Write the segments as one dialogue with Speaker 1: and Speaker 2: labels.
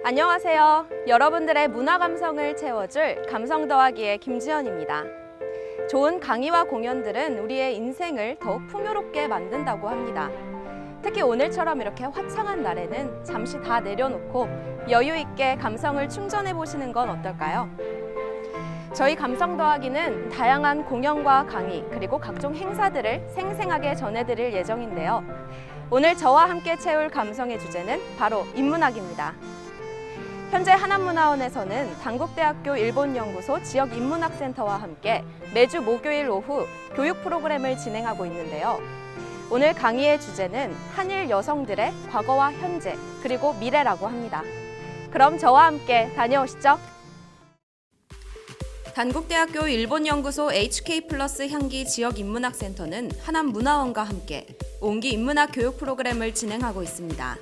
Speaker 1: 안녕하세요. 여러분들의 문화 감성을 채워줄 감성 더하기의 김지연입니다. 좋은 강의와 공연들은 우리의 인생을 더욱 풍요롭게 만든다고 합니다. 특히 오늘처럼 이렇게 화창한 날에는 잠시 다 내려놓고 여유 있게 감성을 충전해 보시는 건 어떨까요? 저희 감성 더하기는 다양한 공연과 강의 그리고 각종 행사들을 생생하게 전해드릴 예정인데요. 오늘 저와 함께 채울 감성의 주제는 바로 인문학입니다. 현재 하남문화원에서는 단국대학교 일본연구소 지역인문학센터와 함께 매주 목요일 오후 교육 프로그램을 진행하고 있는데요. 오늘 강의의 주제는 한일 여성들의 과거와 현재 그리고 미래라고 합니다. 그럼 저와 함께 다녀오시죠. 단국대학교 일본연구소 HK+ 향기 지역인문학센터는 하남문화원과 함께 옹기 인문학 교육 프로그램을 진행하고 있습니다.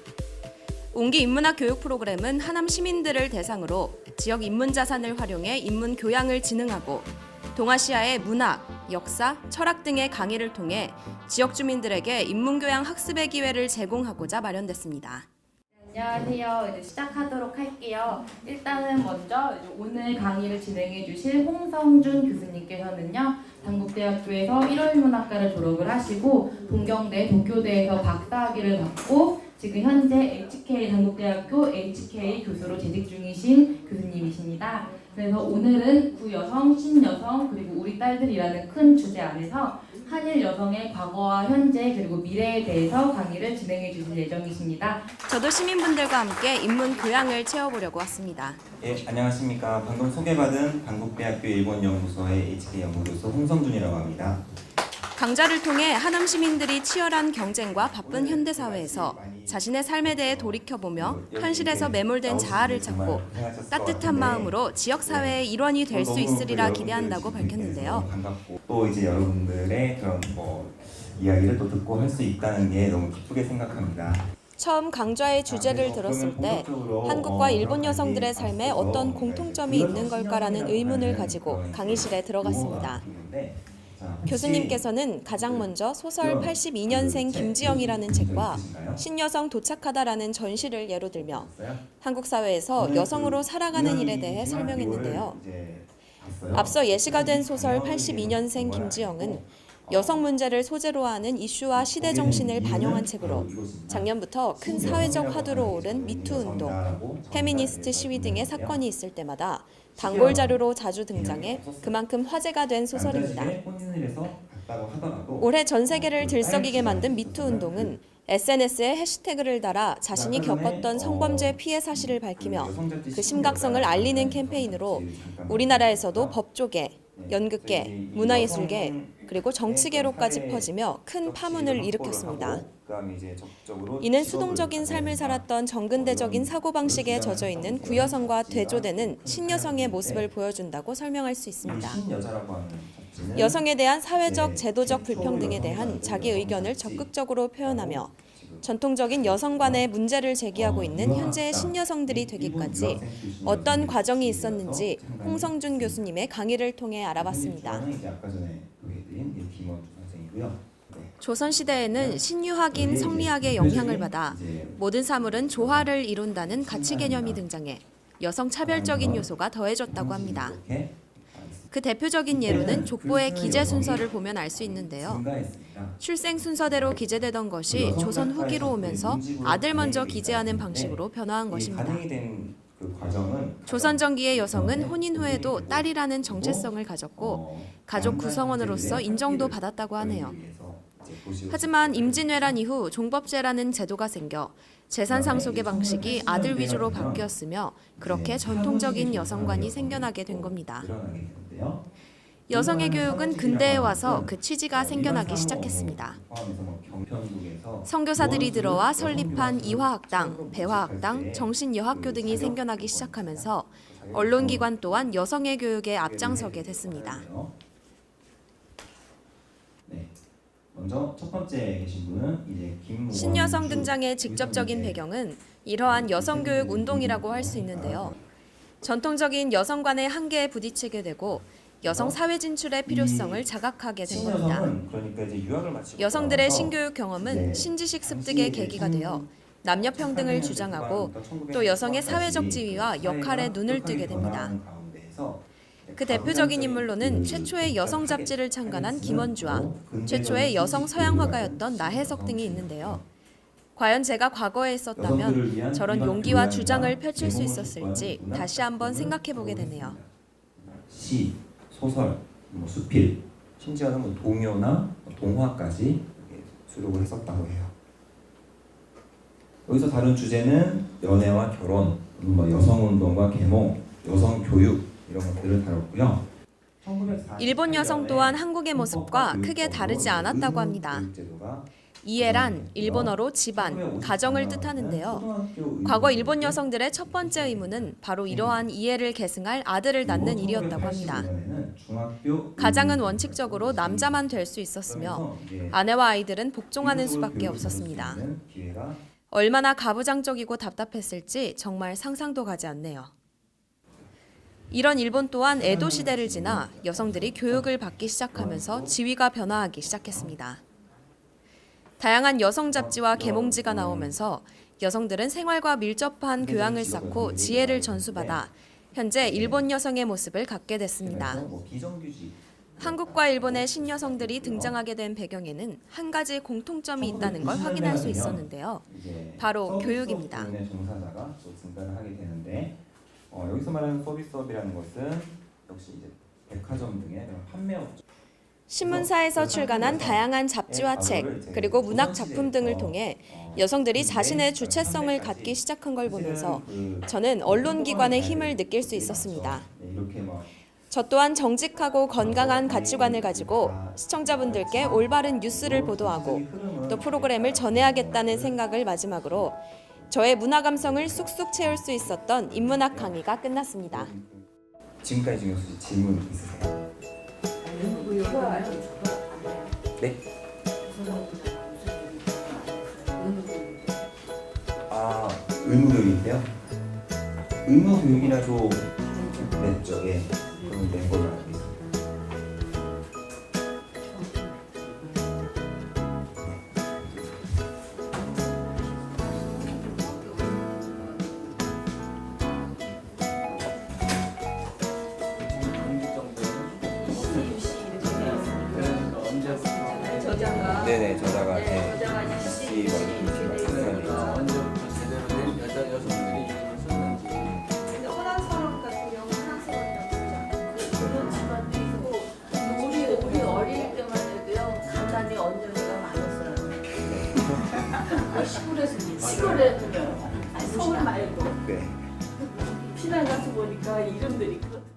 Speaker 1: 옹기 인문학 교육 프로그램은 하남 시민들을 대상으로 지역 인문 자산을 활용해 인문 교양을 진흥하고 동아시아의 문학, 역사, 철학 등의 강의를 통해 지역 주민들에게 인문 교양 학습의 기회를 제공하고자 마련됐습니다.
Speaker 2: 안녕하세요. 이제 시작하도록 할게요. 일단은 먼저 오늘 강의를 진행해 주실 홍성준 교수님께서는요. 단국대학교에서 1호인문학과를 졸업을 하시고 동경대 도쿄대에서 박사학위를 받고 지금 현재 HK 단국대학교 HK 교수로 재직 중이신 교수님이십니다. 그래서 오늘은 구여성, 신여성, 그리고 우리 딸들이라는 큰 주제 안에서 한일 여성의 과거와 현재 그리고 미래에 대해서 강의를 진행해 주실 예정이십니다.
Speaker 1: 저도 시민분들과 함께 인문 교양을 채워보려고 왔습니다.
Speaker 3: 안녕하십니까. 방금 소개받은 단국대학교 일본연구소의 HK 연구교수 홍성준이라고 합니다.
Speaker 1: 강좌를 통해 하남 시민들이 치열한 경쟁과 바쁜 현대사회에서 자신의 삶에 대해 돌이켜보며 현실에서 매몰된 자아를 찾고 따뜻한 마음으로 지역사회의 일원이 될 수 있으리라 기대한다고 밝혔는데요.
Speaker 3: 반갑고 또 이제 여러분들의 그런 이야기를 또 듣고 할 수 있다는 게 너무 기쁘게 생각합니다.
Speaker 1: 처음 강좌의 주제를 들었을 때 한국과 일본 여성들의 삶에 어떤 공통점이 있는 걸까라는 의문을 가지고 강의실에 들어갔습니다. 교수님께서는 가장 먼저 소설 82년생 김지영이라는 책과 신여성 도착하다라는 전시를 예로 들며 한국 사회에서 여성으로 살아가는 일에 대해 설명했는데요. 앞서 예시가 된 소설 82년생 김지영은 여성 문제를 소재로 하는 이슈와 시대 정신을 반영한 책으로 작년부터 큰 사회적 화두로 오른 미투 운동, 페미니스트 시위 등의 사건이 있을 때마다 단골 자료로 자주 등장해 그만큼 화제가 된 소설입니다. 올해 전 세계를 들썩이게 만든 미투 운동은 SNS에 해시태그를 달아 자신이 겪었던 성범죄 피해 사실을 밝히며 그 심각성을 알리는 캠페인으로 우리나라에서도 법조계, 연극계, 문화예술계, 그리고 정치계로까지 퍼지며 큰 파문을 일으켰습니다. 이는 수동적인 삶을 살았던 정근대적인 사고방식에 젖어있는 구여성과 대조되는 신여성의 모습을 보여준다고 설명할 수 있습니다. 여성에 대한 사회적, 제도적 불평등에 대한 자기 의견을 적극적으로 표현하며 전통적인 여성관의 문제를 제기하고 있는 현재의 신여성들이 되기까지 어떤 과정이 있었는지 홍성준 교수님의 강의를 통해 알아봤습니다. 조선시대에는 신유학인 성리학의 영향을 받아 모든 사물은 조화를 이룬다는 가치 개념이 등장해 여성 차별적인 요소가 더해졌다고 합니다. 그 대표적인 예로는 족보의 기재 순서를 보면 알 수 있는데요. 출생 순서대로 기재되던 것이 조선 후기로 오면서 아들 먼저 기재하는 방식으로 변화한 것입니다. 조선 전기의 여성은 혼인 후에도 딸이라는 정체성을 가졌고 가족 구성원으로서 인정도 받았다고 하네요. 하지만 임진왜란 이후 종법제라는 제도가 생겨 재산 상속의 방식이 아들 위주로 바뀌었으며 그렇게 전통적인 여성관이 생겨나게 된 겁니다. 여성의 교육은 근대에 와서 그 취지가 생겨나기 시작했습니다. 선교사들이 들어와 설립한 이화학당, 배화학당, 정신여학교 등이 생겨나기 시작하면서 언론기관 또한 여성의 교육에 앞장서게 됐습니다.
Speaker 3: 먼저 첫 번째 계신 분은 이제
Speaker 1: 신여성 등장의 직접적인 배경은 이러한 여성교육 운동이라고 할 수 있는데요. 전통적인 여성관의 한계에 부딪히게 되고 여성 사회 진출의 필요성을 자각하게 된 겁니다. 여성들의 신교육 경험은 신지식 습득의 계기가 되어 남녀 평등을 주장하고 또 여성의 사회적 지위와 역할에 눈을 뜨게 됩니다. 그 대표적인 인물로는 최초의 여성 잡지를 창간한 김원주와 최초의 여성 서양 화가였던 나혜석 등이 있는데요. 과연 제가 과거에 있었다면 저런 용기와 주장을 펼칠 수 있었을지 다시 한번 생각해 보게 되네요.
Speaker 3: 시, 소설, 수필, 심지어는 동요나 동화까지 수록을 했었다고 해요. 여기서 다룬 주제는 연애와 결혼, 여성운동과 계몽, 여성교육 이런 것들을 다뤘고요.
Speaker 1: 일본 여성 또한 한국의 모습과 크게 다르지 않았다고 합니다. 이해란 일본어로 집안, 가정을 뜻하는데요. 과거 일본 여성들의 첫 번째 의무는 바로 이러한 이해를 계승할 아들을 낳는 일이었다고 합니다. 가장은 원칙적으로 남자만 될 수 있었으며 아내와 아이들은 복종하는 수밖에 없었습니다. 얼마나 가부장적이고 답답했을지 정말 상상도 가지 않네요. 이런 일본 또한 에도 시대를 지나 여성들이 교육을 받기 시작하면서 지위가 변화하기 시작했습니다. 다양한 여성 잡지와 계몽지가 나오면서 여성들은 생활과 밀접한 교양을 쌓고 지혜를 전수받아 현재 일본 여성의 모습을 갖게 됐습니다. 한국과 일본의 신여성들이 등장하게 된 배경에는 한 가지 공통점이 있다는 걸 확인할 수 있었는데요. 바로 교육입니다.
Speaker 3: 여기서 말하는 서비스업이라는 것은 역시 이제 백화점 등의 판매업.
Speaker 1: 신문사에서 출간한 다양한 잡지와 책, 그리고 문학 작품 등을 통해 여성들이 자신의 주체성을 갖기 시작한 걸 보면서 저는 언론기관의 힘을 느낄 수 있었습니다. 저 또한 정직하고 건강한 가치관을 가지고 시청자분들께 올바른 뉴스를 보도하고 또 프로그램을 전해야겠다는 생각을 마지막으로 저의 문화 감성을 쑥쑥 채울 수 있었던 인문학 강의가 끝났습니다.
Speaker 3: 지금까지 중에 혹시 질문 있으세요? 네? 의무교육인데요. 의무교육이라도 냈죠. 예. 그럼 낸 걸로 알고 있습니다. 네네, 저자가 시
Speaker 4: 언제부터 제대로 된 여성들이 이름을 썼는지.
Speaker 5: 근데 호랑스러움 같은 경우는 호랑스러움이라고 그런 집안도 있고 우리 어릴 때만 해도요 간단히 언니가 많았어요. 시골에서요. 아니 서울 말고
Speaker 3: 네.
Speaker 5: 피난 가서 보니까 이름들이 그렇더라고요.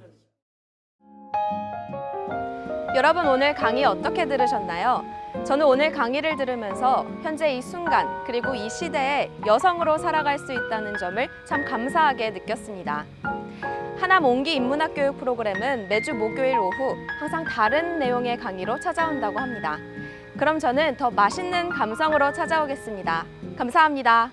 Speaker 1: 여러분 오늘 강의 어떻게 들으셨나요? 저는 오늘 강의를 들으면서 현재 이 순간 그리고 이 시대에 여성으로 살아갈 수 있다는 점을 참 감사하게 느꼈습니다. 하남 옹기 인문학 교육 프로그램은 매주 목요일 오후 항상 다른 내용의 강의로 찾아온다고 합니다. 그럼 저는 더 맛있는 감성으로 찾아오겠습니다. 감사합니다.